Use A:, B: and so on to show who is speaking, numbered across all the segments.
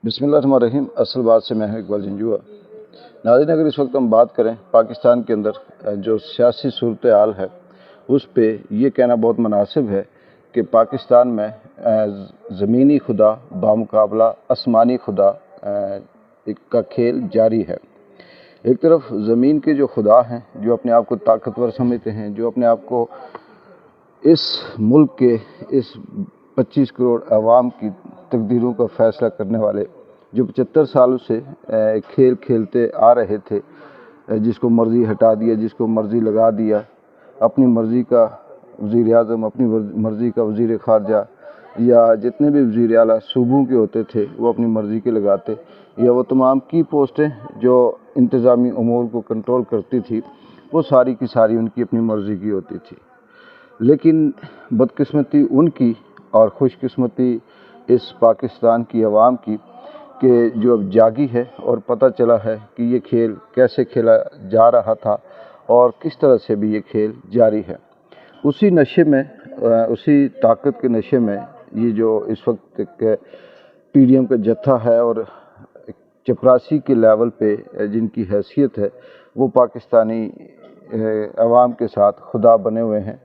A: بسم اللہ الرحمن الرحیم۔ اصل بات سے میں ہوں اقبال جنجوعہ۔ ناظرین، اگر اس وقت ہم بات کریں پاکستان کے اندر جو سیاسی صورتحال ہے اس پہ یہ کہنا بہت مناسب ہے کہ پاکستان میں زمینی خدا بامقابلہ آسمانی خدا کا کھیل جاری ہے۔ ایک طرف زمین کے جو خدا ہیں، جو اپنے آپ کو طاقتور سمجھتے ہیں، جو اپنے آپ کو اس ملک کے اس 25 کروڑ عوام کی تقدیروں کا فیصلہ کرنے والے، جو 75 سالوں سے کھیل کھیلتے آ رہے تھے، جس کو مرضی ہٹا دیا، جس کو مرضی لگا دیا، اپنی مرضی کا وزیر اعظم، اپنی مرضی کا وزیر خارجہ، یا جتنے بھی وزیر اعلیٰ صوبوں کے ہوتے تھے وہ اپنی مرضی کے لگاتے، یا وہ تمام کی پوسٹیں جو انتظامی امور کو کنٹرول کرتی تھی وہ ساری کی ساری ان کی اپنی مرضی کی ہوتی تھی۔ لیکن بدقسمتی ان کی اور خوش قسمتی اس پاکستان کی عوام کی کہ جو اب جاگی ہے اور پتہ چلا ہے کہ یہ کھیل کیسے کھیلا جا رہا تھا اور کس طرح سے بھی یہ کھیل جاری ہے۔ اسی نشے میں، اسی طاقت کے نشے میں یہ جو اس وقت ایک پی ڈی ایم کا جتھا ہے اور چپراسی کے لیول پہ جن کی حیثیت ہے، وہ پاکستانی عوام کے ساتھ خدا بنے ہوئے ہیں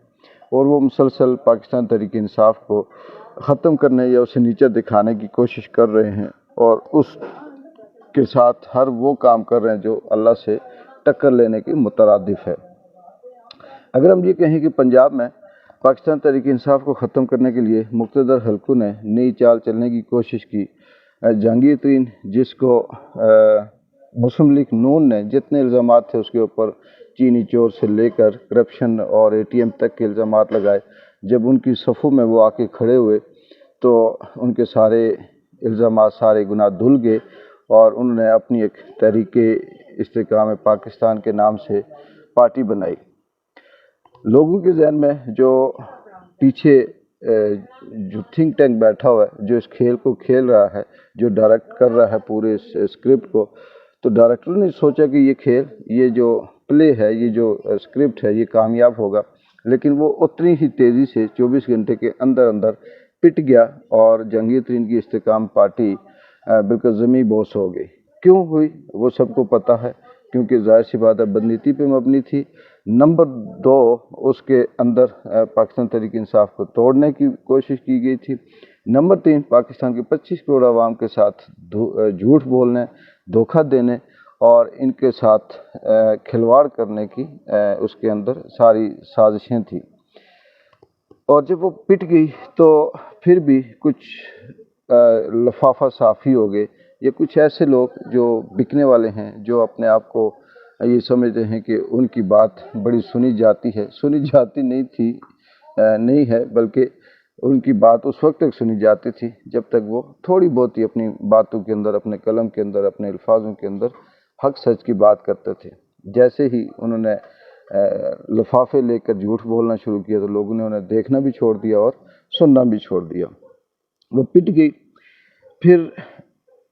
A: اور وہ مسلسل پاکستان تحریک انصاف کو ختم کرنے یا اسے نیچا دکھانے کی کوشش کر رہے ہیں اور اس کے ساتھ ہر وہ کام کر رہے ہیں جو اللہ سے ٹکر لینے کے مترادف ہے۔ اگر ہم یہ کہیں کہ پنجاب میں پاکستان تحریک انصاف کو ختم کرنے کے لیے مقتدر حلقوں نے نئی چال چلنے کی کوشش کی، جہانگیر ترین جس کو مسلم لیگ نون نے جتنے الزامات تھے اس کے اوپر چینی چور سے لے کر کرپشن اور اے ٹی ایم تک کے الزامات لگائے، جب ان کی صفوں میں وہ آ کے کھڑے ہوئے تو ان کے سارے الزامات، سارے گناہ دھل گئے اور انہوں نے اپنی ایک تحریک استحکام پاکستان کے نام سے پارٹی بنائی۔ لوگوں کے ذہن میں جو پیچھے جو تھنک ٹینک بیٹھا ہوا ہے، جو اس کھیل کو کھیل رہا ہے، جو ڈائریکٹ کر رہا ہے پورے اس اسکرپٹ کو، تو ڈائریکٹر نے سوچا کہ یہ کھیل، یہ جو پلے ہے، یہ جو اسکرپٹ ہے، یہ کامیاب ہوگا، لیکن وہ اتنی ہی تیزی سے 24 گھنٹے کے اندر اندر پٹ گیا اور جہانگیر ترین کی استحکام پارٹی بالکل زمیں بوس ہو گئی۔ کیوں ہوئی وہ سب کو پتہ ہے، کیونکہ ظاہر سی بات ہے بدنیتی پہ مبنی تھی۔ نمبر 2، اس کے اندر پاکستان تحریک انصاف کو توڑنے کی کوشش کی گئی تھی۔ نمبر 3، پاکستان کے 25 کروڑ عوام کے ساتھ جھوٹ بولنے، دھوکہ دینے اور ان کے ساتھ کھلواڑ کرنے کی اس کے اندر ساری سازشیں تھیں۔ اور جب وہ پٹ گئی تو پھر بھی کچھ لفافہ صافی ہو گئے، یا کچھ ایسے لوگ جو بکنے والے ہیں، جو اپنے آپ کو یہ سمجھتے ہیں کہ ان کی بات بڑی سنی جاتی ہے، سنی جاتی نہیں ہے، بلکہ ان کی بات اس وقت تک سنی جاتی تھی جب تک وہ تھوڑی بہت ہی اپنی باتوں کے اندر، اپنے قلم کے اندر، اپنے الفاظوں کے اندر حق سچ کی بات کرتے تھے۔ جیسے ہی انہوں نے لفافے لے کر جھوٹ بولنا شروع کیا تو لوگوں نے انہیں دیکھنا بھی چھوڑ دیا اور سننا بھی چھوڑ دیا۔ وہ پٹ گئی۔ پھر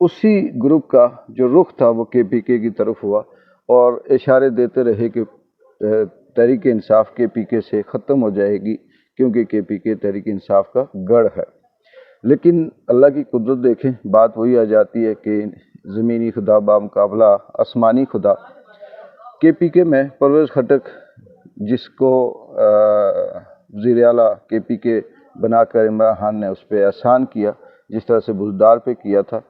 A: اسی گروپ کا جو رخ تھا وہ کے پی کے کی طرف ہوا اور اشارے دیتے رہے کہ تحریک انصاف کے پی کے سے ختم ہو جائے گی، کیونکہ کے پی کے تحریک انصاف کا گڑھ ہے۔ لیکن اللہ کی قدرت دیکھیں، بات وہی آ جاتی ہے کہ زمینی خدا بامقابلہ آسمانی خدا۔ کے پی کے میں پرویز خٹک، جس کو وزیر اعلیٰ کے پی کے بنا کر عمران خان نے اس پہ احسان کیا، جس طرح سے بزدار پہ کیا تھا،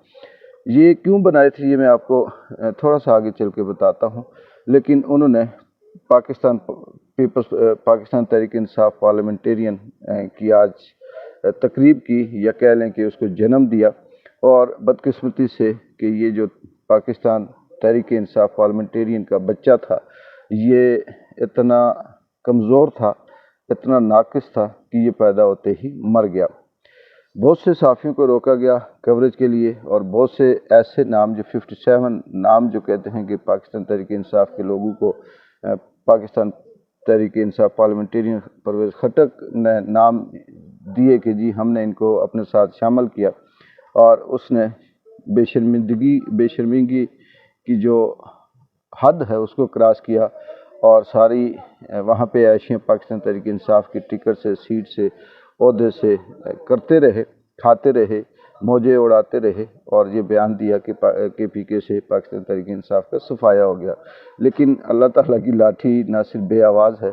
A: یہ کیوں بنائے تھے یہ میں آپ کو تھوڑا سا آگے چل کے بتاتا ہوں۔ لیکن انہوں نے پاکستان تحریک انصاف پارلیمنٹیرین کی آج تقریب کی، یا کہہ لیں کہ اس کو جنم دیا، اور بدقسمتی سے کہ یہ جو پاکستان تحریک انصاف پارلیمنٹیرین کا بچہ تھا، یہ اتنا کمزور تھا، اتنا ناقص تھا کہ یہ پیدا ہوتے ہی مر گیا۔ بہت سے صحافیوں کو روکا گیا کوریج کے لیے، اور بہت سے ایسے نام جو 57 نام جو کہتے ہیں کہ پاکستان تحریک انصاف کے لوگوں کو پاکستان تحریک انصاف پارلیمنٹیرین پرویز خٹک نے نام دیے کہ جی ہم نے ان کو اپنے ساتھ شامل کیا، اور اس نے بے شرمندگی کی جو حد ہے اس کو کراس کیا اور ساری وہاں پہ عیاشیاں پاکستان تحریک انصاف کی ٹکٹ سے، سیٹ سے، عہدے سے کرتے رہے، کھاتے رہے، موجے اڑاتے رہے اور یہ بیان دیا کہ پی کے سے پاکستان تحریک انصاف کا صفایا ہو گیا، لیکن اللہ تعالیٰ کی لاٹھی نہ صرف بے آواز ہے،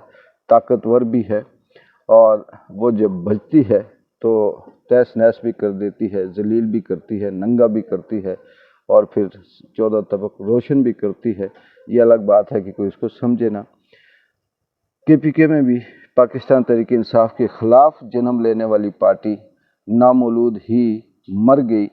A: طاقتور بھی ہے، اور وہ جب بجتی ہے تو تہس نہس بھی کر دیتی ہے، ذلیل بھی کرتی ہے، ننگا بھی کرتی ہے، اور پھر 14 طبق روشن بھی کرتی ہے۔ یہ الگ بات ہے کہ کوئی اس کو سمجھے نہ۔ کے پی کے میں بھی پاکستان تحریک انصاف کے خلاف جنم لینے والی پارٹی نامولود ہی مر گئی،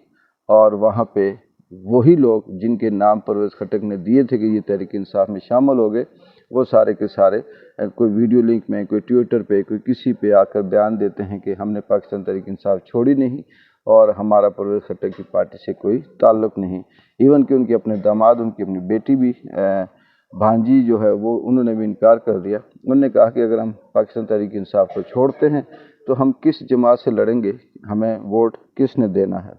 A: اور وہاں پہ وہی لوگ جن کے نام پرویز خٹک نے دیے تھے کہ یہ تحریک انصاف میں شامل ہو گئے، وہ سارے کے سارے کوئی ویڈیو لنک میں، کوئی ٹویٹر پہ، کوئی کسی پہ آ کر بیان دیتے ہیں کہ ہم نے پاکستان تحریک انصاف چھوڑی نہیں اور ہمارا پرویز خٹک کی پارٹی سے کوئی تعلق نہیں۔ ایون کہ ان کے اپنے داماد، ان کی اپنی بیٹی بھی، بھانجی جو ہے، وہ انہوں نے بھی انکار کر دیا۔ انہوں نے کہا کہ اگر ہم پاکستان تحریک انصاف کو چھوڑتے ہیں تو ہم کس جماعت سے لڑیں گے، ہمیں ووٹ کس نے دینا ہے۔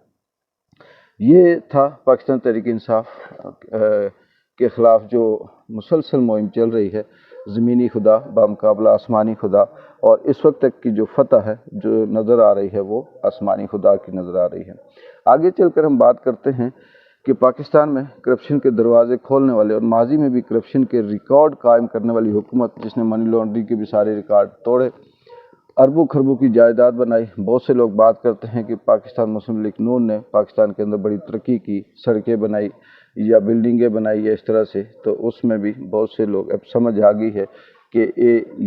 A: یہ تھا پاکستان تحریک انصاف کے خلاف جو مسلسل مہم چل رہی ہے، زمینی خدا بمقابلہ آسمانی خدا، اور اس وقت تک کی جو فتح ہے جو نظر آ رہی ہے وہ آسمانی خدا کی نظر آ رہی ہے۔ آگے چل کر ہم بات کرتے ہیں کہ پاکستان میں کرپشن کے دروازے کھولنے والے اور ماضی میں بھی کرپشن کے ریکارڈ قائم کرنے والی حکومت، جس نے منی لانڈرنگ کے بھی سارے ریکارڈ توڑے، اربوں خربوں کی جائیداد بنائی۔ بہت سے لوگ بات کرتے ہیں کہ پاکستان مسلم لیگ نون نے پاکستان کے اندر بڑی ترقی کی، سڑکیں بنائی یا بلڈنگیں بنائی یا اس طرح سے، تو اس میں بھی بہت سے لوگ اب سمجھ آ گئی ہے کہ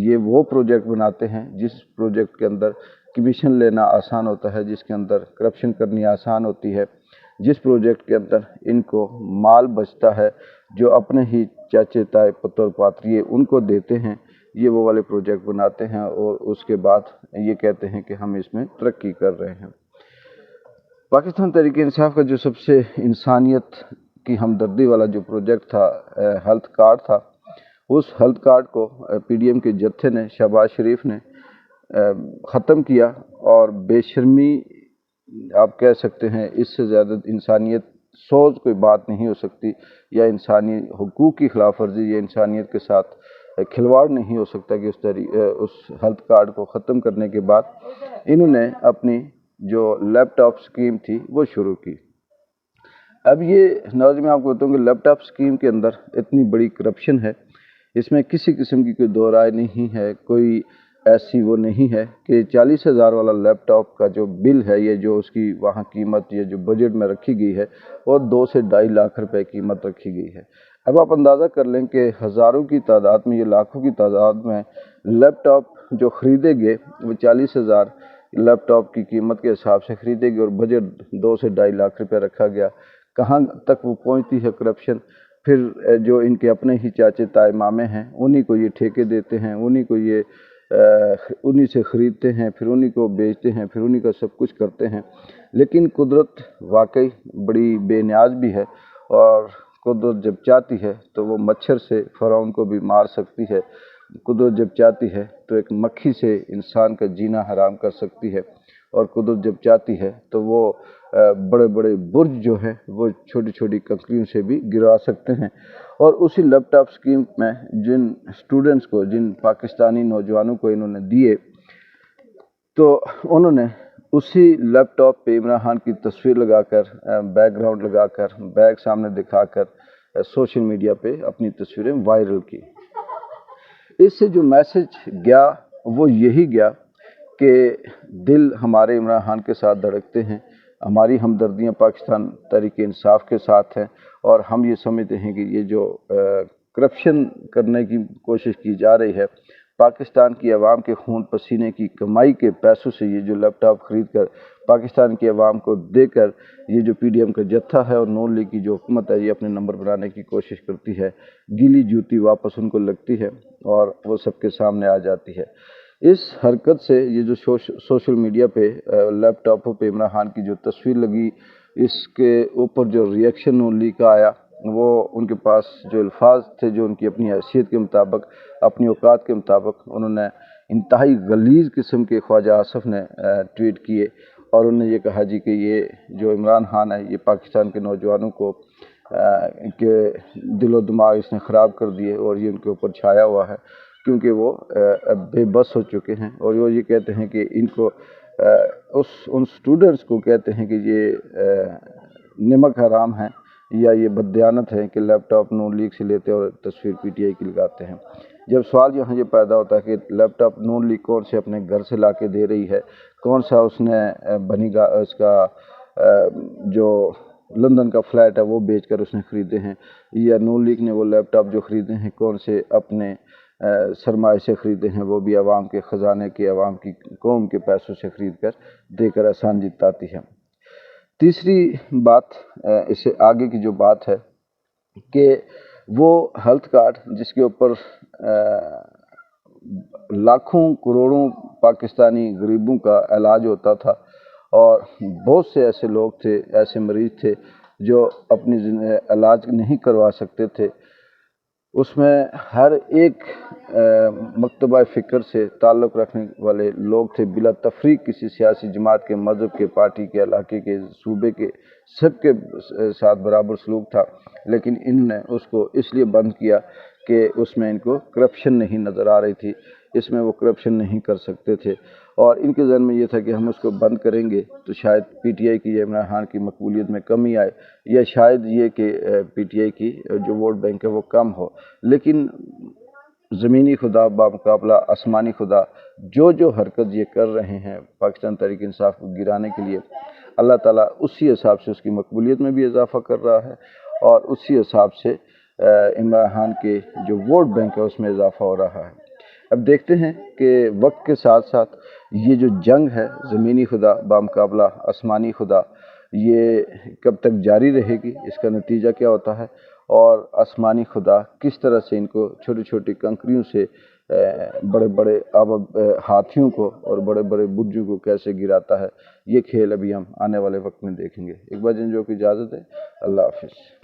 A: یہ وہ پروجیکٹ بناتے ہیں جس پروجیکٹ کے اندر کمیشن لینا آسان ہوتا ہے، جس کے اندر کرپشن کرنی آسان ہوتی ہے، جس پروجیکٹ کے اندر ان کو مال بچتا ہے جو اپنے ہی چاچے تائے پتر پاتریے ان کو دیتے ہیں، یہ وہ والے پروجیکٹ بناتے ہیں اور اس کے بعد یہ کہتے ہیں کہ ہم اس میں ترقی کر رہے ہیں۔ پاکستان تحریک انصاف کا جو سب سے انسانیت کی ہمدردی والا جو پروجیکٹ تھا، ہیلتھ کارڈ تھا، اس ہیلتھ کارڈ کو پی ڈی ایم کے جتھے نے، شہباز شریف نے ختم کیا، اور بے شرمی آپ کہہ سکتے ہیں، اس سے زیادہ انسانیت سوز کوئی بات نہیں ہو سکتی، یا انسانی حقوق کی خلاف ورزی یا انسانیت کے ساتھ کھلواڑ نہیں ہو سکتا کہ اس ہیلتھ کارڈ کو ختم کرنے کے بعد انہوں نے اپنی جو لیپ ٹاپ سکیم تھی وہ شروع کی۔ اب یہ ناظرین میں آپ کو بتاؤں کہ لیپ ٹاپ سکیم کے اندر اتنی بڑی کرپشن ہے، اس میں کسی قسم کی کوئی دو رائے نہیں ہے، کوئی ایسی وہ نہیں ہے کہ 40,000 والا لیپ ٹاپ کا جو بل ہے، یہ جو اس کی وہاں قیمت یہ جو بجٹ میں رکھی گئی ہے، اور 2 سے 2.5 لاکھ روپے قیمت رکھی گئی ہے۔ اب آپ اندازہ کر لیں کہ ہزاروں کی تعداد میں، یہ لاکھوں کی تعداد میں لیپ ٹاپ جو خریدے گئے، وہ 40,000 لیپ ٹاپ کی قیمت کے حساب سے خریدے گئے، اور بجٹ 2 سے 2.5 لاکھ روپے رکھا گیا۔ کہاں تک وہ پہنچتی ہے کرپشن؟ پھر جو ان کے اپنے ہی چاچے تائے مامے ہیں، انہی کو یہ ٹھیکے دیتے ہیں، انہی سے خریدتے ہیں، پھر انہی کو بیچتے ہیں، پھر انہی کا سب کچھ کرتے ہیں۔ لیکن قدرت واقعی بڑی بے نیاز بھی ہے، اور قدرت جب چاہتی ہے تو وہ مچھر سے فرعون کو بھی مار سکتی ہے، قدرت جب چاہتی ہے تو ایک مکھی سے انسان کا جینا حرام کر سکتی ہے، اور قدرت جب چاہتی ہے تو وہ بڑے بڑے برج جو ہیں وہ چھوٹی چھوٹی کنکریوں سے بھی گرا سکتے ہیں۔ اور اسی لیپ ٹاپ سکیم میں جن سٹوڈنٹس کو، جن پاکستانی نوجوانوں کو انہوں نے دیے، تو انہوں نے اسی لیپ ٹاپ پہ عمران خان کی تصویر لگا کر، بیک گراؤنڈ لگا کر، بیک سامنے دکھا کر سوشل میڈیا پہ اپنی تصویریں وائرل کی۔ اس سے جو میسج گیا وہ یہی گیا کہ دل ہمارے عمران خان کے ساتھ دھڑکتے ہیں، ہماری ہمدردیاں پاکستان تحریک انصاف کے ساتھ ہیں، اور ہم یہ سمجھتے ہیں کہ یہ جو کرپشن کرنے کی کوشش کی جا رہی ہے، پاکستان کی عوام کے خون پسینے کی کمائی کے پیسوں سے یہ جو لیپ ٹاپ خرید کر پاکستان کی عوام کو دے کر یہ جو پی ڈی ایم کا جتھا ہے اور نون لیگ کی جو حکومت ہے، یہ اپنے نمبر بنانے کی کوشش کرتی ہے، گیلی جوتی واپس ان کو لگتی ہے اور وہ سب کے سامنے آ جاتی ہے۔ اس حرکت سے یہ جو سوشل میڈیا پہ لیپ ٹاپوں پہ عمران خان کی جو تصویر لگی، اس کے اوپر جو ریئیکشن نون لیگ کا آیا، وہ ان کے پاس جو الفاظ تھے، جو ان کی اپنی حیثیت کے مطابق، اپنی اوقات کے مطابق، انہوں نے انتہائی غلیظ قسم کے خواجہ آصف نے ٹویٹ کیے، اور انہوں نے یہ کہا جی کہ یہ جو عمران خان ہے، یہ پاکستان کے نوجوانوں کو کے دل و دماغ اس نے خراب کر دیے، اور یہ ان کے اوپر چھایا ہوا ہے، کیونکہ وہ بے بس ہو چکے ہیں، اور وہ یہ کہتے ہیں کہ ان کو ان اسٹوڈنٹس کو کہتے ہیں کہ یہ نمک حرام ہے یا یہ بددیانت ہے کہ لیپ ٹاپ نون لیگ سے لیتے اور تصویر پی ٹی آئی کی لگاتے ہیں۔ جب سوال یہاں یہ پیدا ہوتا ہے کہ لیپ ٹاپ نون لیگ کون سے اپنے گھر سے لا کے دے رہی ہے، کون سا اس نے اس کا جو لندن کا فلیٹ ہے وہ بیچ کر اس نے خریدے ہیں، یا نون لیگ نے وہ لیپ ٹاپ جو خریدے ہیں کون سے اپنے سرمایہ سے خریدے ہیں، وہ بھی عوام کے خزانے کے، عوام کی قوم کے پیسوں سے خرید کر دے کر احسان جتاتی ہے۔ تیسری بات، اس سے آگے کی جو بات ہے کہ وہ ہیلتھ کارڈ جس کے اوپر لاکھوں کروڑوں پاکستانی غریبوں کا علاج ہوتا تھا، اور بہت سے ایسے لوگ تھے، ایسے مریض تھے جو اپنی علاج نہیں کروا سکتے تھے، اس میں ہر ایک مکتبہ فکر سے تعلق رکھنے والے لوگ تھے، بلا تفریق کسی سیاسی جماعت کے، مذہب کے، پارٹی کے، علاقے کے، صوبے کے، سب کے ساتھ برابر سلوک تھا، لیکن ان نے اس کو اس لیے بند کیا کہ اس میں ان کو کرپشن نہیں نظر آ رہی تھی، اس میں وہ کرپشن نہیں کر سکتے تھے، اور ان کے ذہن میں یہ تھا کہ ہم اس کو بند کریں گے تو شاید پی ٹی آئی کی یا عمران خان کی مقبولیت میں کمی آئے، یا شاید یہ کہ پی ٹی آئی کی جو ووٹ بینک ہے وہ کم ہو۔ لیکن زمینی خدا بمقابلہ آسمانی خدا جو حرکت یہ کر رہے ہیں پاکستان تحریک انصاف کو گرانے کے لیے، اللہ تعالیٰ اسی حساب سے اس کی مقبولیت میں بھی اضافہ کر رہا ہے، اور اسی حساب سے عمران خان کے جو ووٹ بینک ہے اس میں اضافہ ہو رہا ہے۔ اب دیکھتے ہیں کہ وقت کے ساتھ ساتھ یہ جو جنگ ہے زمینی خدا بمقابلہ آسمانی خدا، یہ کب تک جاری رہے گی، اس کا نتیجہ کیا ہوتا ہے، اور آسمانی خدا کس طرح سے ان کو چھوٹی چھوٹی کنکریوں سے بڑے بڑے ہاتھیوں کو اور بڑے بڑے برجوں کو کیسے گراتا ہے، یہ کھیل ابھی ہم آنے والے وقت میں دیکھیں گے۔ ایک بار جن جو کی اجازت ہے، اللہ حافظ۔